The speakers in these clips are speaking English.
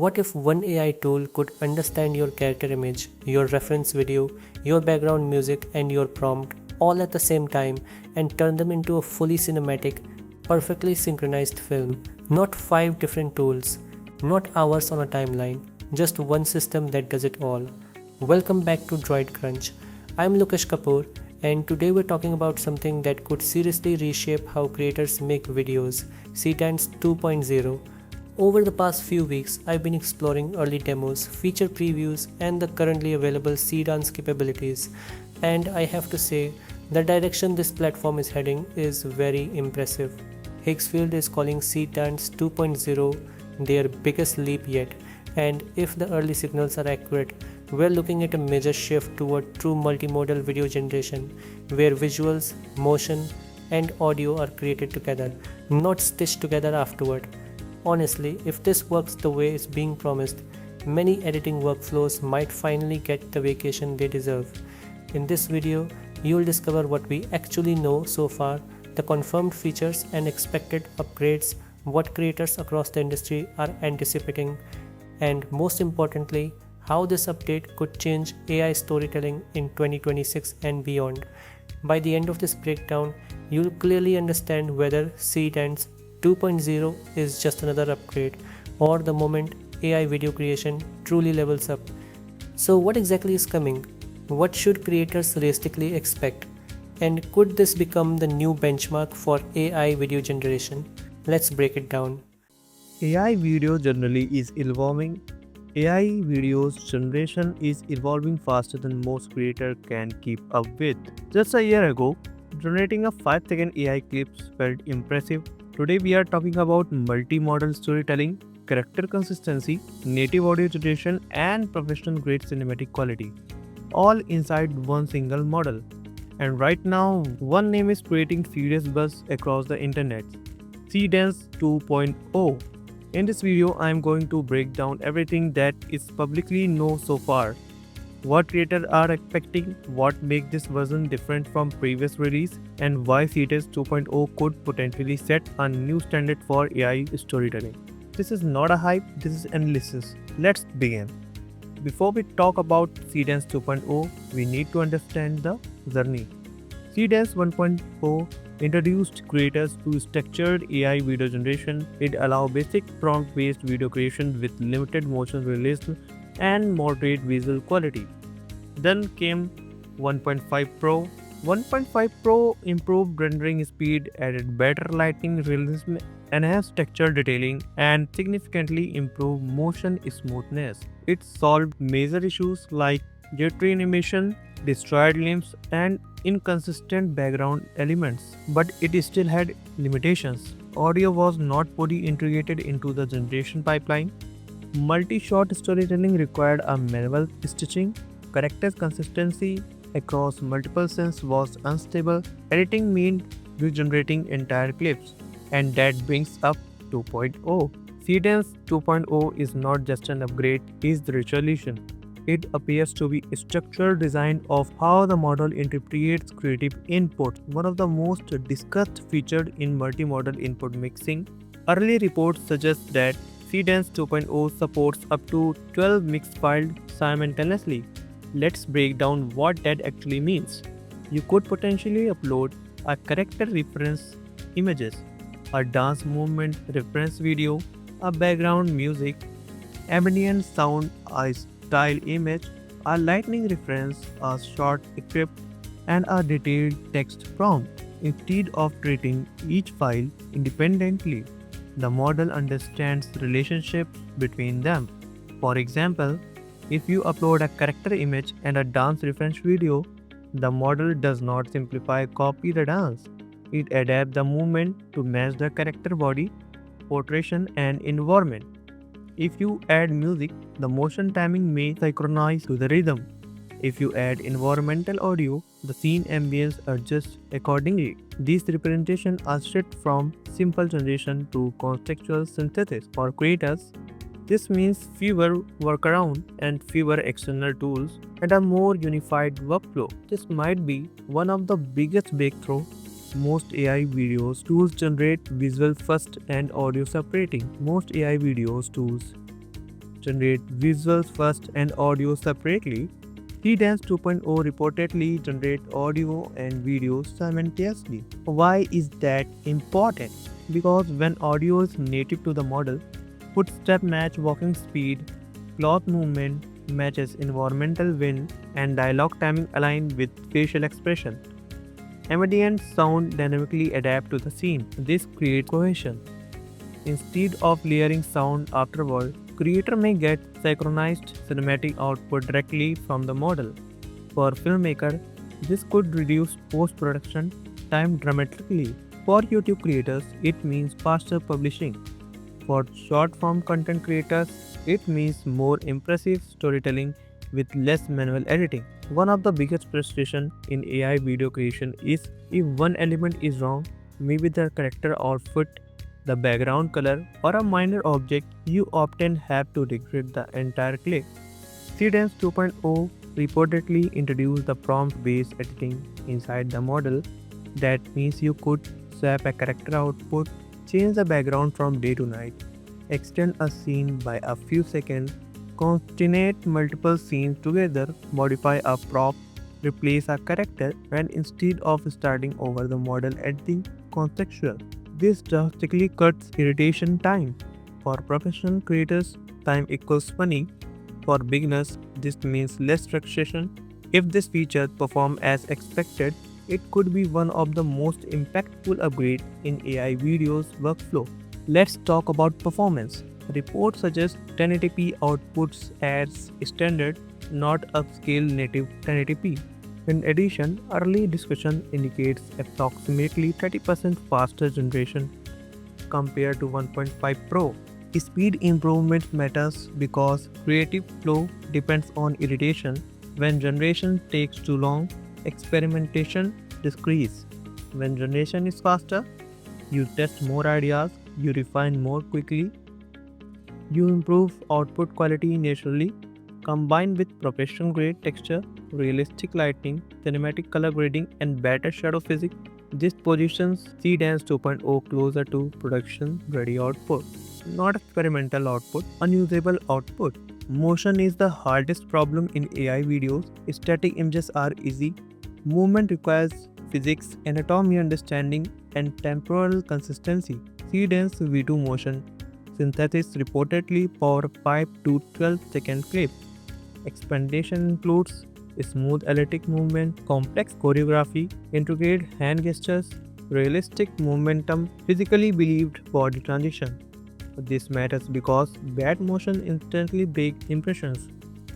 What if one AI tool could understand your character image, your reference video, your background music, and your prompt all at the same time and turn them into a fully cinematic, perfectly synchronized film? Not five different tools, not hours on a timeline, just one system that does it all. Welcome back to DroidCrunch. I'm Lukesh Kapoor, and today we're talking about something that could seriously reshape how creators make videos, Seedance 2.0. Over the past few weeks, I've been exploring early demos, feature previews, and the currently available Seedance capabilities, and I have to say, the direction this platform is heading is very impressive. Higgsfield is calling Seedance 2.0 their biggest leap yet, and if the early signals are accurate, we're looking at a major shift toward true multimodal video generation, where visuals, motion, and audio are created together, not stitched together afterward. Honestly, if this works the way it's being promised, many editing workflows might finally get the vacation they deserve. In this video, you'll discover what we actually know so far, the confirmed features and expected upgrades, what creators across the industry are anticipating, and most importantly, how this update could change AI storytelling in 2026 and beyond. By the end of this breakdown, you'll clearly understand whether Seedance 2.0 is just another upgrade or the moment AI video creation truly levels up. So, what exactly is coming? What should creators realistically expect? And could this become the new benchmark for AI video generation? Let's break it down. AI video generally is evolving. AI videos generation is evolving faster than most creators can keep up with. Just a year ago, generating a 5-second AI clips felt impressive. Today we are talking about multimodal storytelling, character consistency, native audio generation, and professional grade cinematic quality, all inside one single model. And right now, one name is creating serious buzz across the internet: Seedance 2.0. In this video, I am going to break down everything that is publicly known so far. What creators are expecting, what makes this version different from previous release, and why Seedance 2.0 could potentially set a new standard for AI storytelling. This is not a hype, this is analysis. Let's begin. Before we talk about Seedance 2.0, we need to understand the journey. Seedance 1.0 introduced creators to structured AI video generation. It allowed basic prompt-based video creation with limited motion realism and moderate visual quality. Then came 1.5 Pro. 1.5 Pro improved rendering speed, added better lighting realism, enhanced texture detailing, and significantly improved motion smoothness. It solved major issues like jittery animation, destroyed limbs, and inconsistent background elements. But it still had limitations. Audio was not fully integrated into the generation pipeline. Multi-shot storytelling required a manual stitching. Character consistency across multiple scenes was unstable. Editing meant regenerating entire clips. And that brings up 2.0. Seedance 2.0 is not just an upgrade, it is the resolution. It appears to be a structured design of how the model interprets creative input, one of the most discussed features in multimodal input mixing. Early reports suggest that Seedance 2.0 supports up to 12 mixed files simultaneously. Let's break down what that actually means. You could potentially upload a character reference images, a dance movement reference video, a background music, ambient sound, a style image, a lightning reference, a short script, and a detailed text prompt. Instead of treating each file independently, the model understands relationships between them. For example, if you upload a character image and a dance reference video, the model does not simply copy the dance. It adapts the movement to match the character body, portrayal, and environment. If you add music, the motion timing may synchronize to the rhythm. If you add environmental audio, the scene ambience adjusts accordingly. These representations are shift from simple generation to contextual synthesis. For creators, this means fewer workarounds and fewer external tools and a more unified workflow. This might be one of the biggest breakthroughs. Most AI videos tools generate visual first and audio separating. Most AI videos tools generate visuals first and audio separately. Seedance 2.0 reportedly generate audio and video simultaneously. Why is that important? Because when audio is native to the model, footstep match walking speed, cloth movement matches environmental wind, and dialogue timing align with facial expression. Ambient sound dynamically adapt to the scene. This creates cohesion. Instead of layering sound afterward, creator may get synchronized cinematic output directly from the model. For filmmaker, this could reduce post-production time dramatically. For YouTube creators, it means faster publishing. For short-form content creators, it means more impressive storytelling with less manual editing. One of the biggest frustration in AI video creation is if one element is wrong, maybe the character outfit, the background color, or a minor object, you often have to recreate the entire clip. Seedance 2.0 reportedly introduced the prompt-based editing inside the model. That means you could swap a character output, change the background from day to night, extend a scene by a few seconds, concatenate multiple scenes together, modify a prop, replace a character, and instead of starting over the model at the contextual. This drastically cuts irritation time. For professional creators, time equals money. For beginners, this means less frustration. If this feature performs as expected, it could be one of the most impactful upgrades in AI videos workflow. Let's talk about performance. Reports suggest 1080p outputs as standard, not upscale native 1080p. In addition, early discussion indicates approximately 30% faster generation compared to 1.5 Pro. Speed improvement matters because creative flow depends on iteration. When generation takes too long, experimentation decreases. When generation is faster, you test more ideas, you refine more quickly, you improve output quality naturally. Combined with professional grade texture, realistic lighting, cinematic color grading, and better shadow physics, this positions Seedance 2.0 closer to production ready output, not experimental output, unusable output. Motion is the hardest problem in AI videos. Static images are easy. Movement requires physics, anatomy understanding, and temporal consistency. Seedance V2 motion synthesis reportedly power 5 to 12 second clip. Experimentation includes smooth elliptic movement, complex choreography, intricate hand gestures, realistic momentum, physically believed body transition. This matters because bad motion instantly breaks impressions.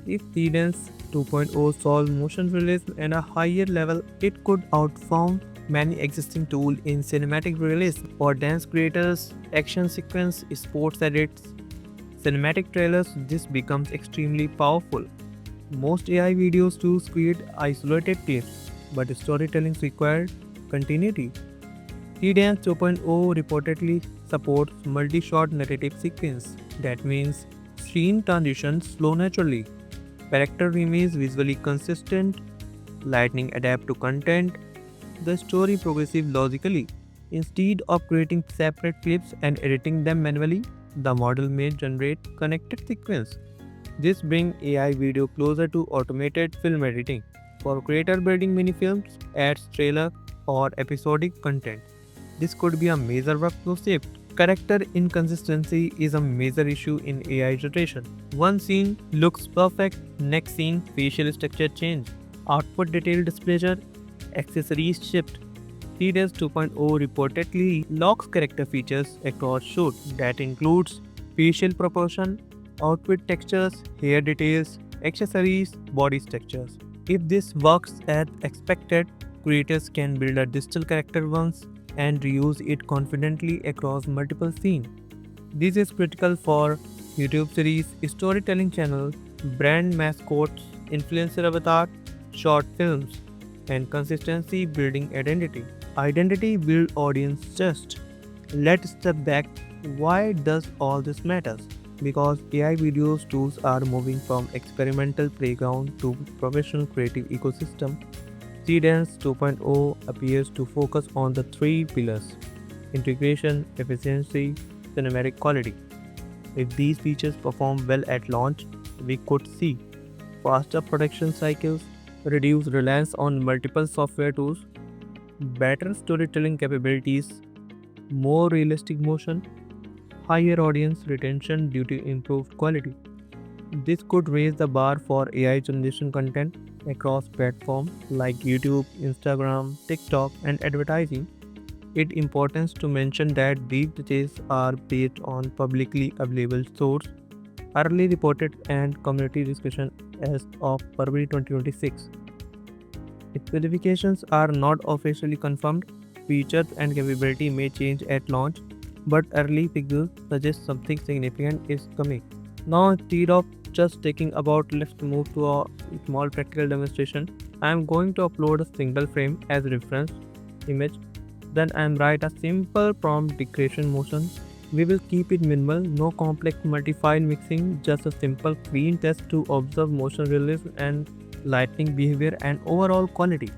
If Seedance 2.0 solves motion realism at a higher level, it could outperform many existing tools in cinematic realism. For dance creators, action sequence, sports edits, cinematic trailers, this becomes extremely powerful. Most AI videos tools create isolated clips, but storytelling requires continuity. Seedance 2.0 reportedly supports multi-shot narrative sequence. That means scene transitions flow naturally. Character remains visually consistent. Lightning adapt to content. The story progresses logically. Instead of creating separate clips and editing them manually, the model may generate connected sequence. This brings AI video closer to automated film editing. For creator building mini-films, ads, trailer, or episodic content, this could be a major workflow shift. Character inconsistency is a major issue in AI generation. One scene looks perfect, next scene facial structure change, output detail displeasure, accessories shift. Seedance 2.0 reportedly locks character features across shoot that includes facial proportion, outfit textures, hair details, accessories, body structures. If this works as expected, creators can build a digital character once and reuse it confidently across multiple scenes. This is critical for YouTube series, storytelling channels, brand mascots, influencer avatar, short films, and consistency building identity. Identity build audience trust. Let's step back. Why does all this matters? Because AI videos tools are moving from experimental playground to professional creative ecosystem. Seedance 2.0 appears to focus on the three pillars: integration, efficiency, cinematic quality. If these features perform well at launch, we could see faster production cycles, reduced reliance on multiple software tools, better storytelling capabilities, more realistic motion, higher audience retention due to improved quality. This could raise the bar for AI generation content across platforms like YouTube, Instagram, TikTok, and advertising. It's important to mention that these details are based on publicly available source, early reported, and community discussion as of February 2026. Specifications are not officially confirmed. Features and capability may change at launch, but early figures suggest something significant is coming. Now, instead of just taking about, let's move to a small practical demonstration. I am going to upload a single frame as reference image. Then I am write a simple prompt declaration motion. We will keep it minimal, no complex multi-file mixing, just a simple clean test to observe motion realism and lighting behavior and overall quality.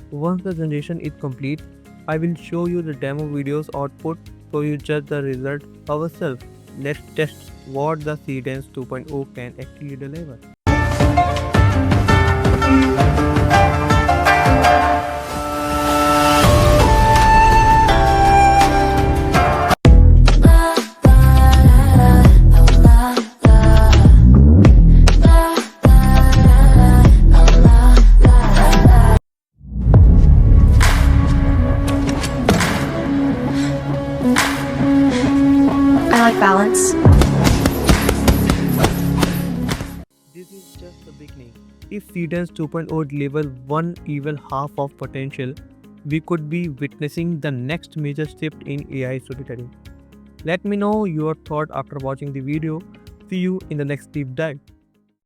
Once the generation is complete, I will show you the demo video's output so you judge the result ourselves. Let's test what the Seedance 2.0 can actually deliver. I like balance. This is just the beginning. If Seedance 2.0 delivers one even half of potential, we could be witnessing the next major shift in AI storytelling. Let me know your thought after watching the video. See you in the next deep dive.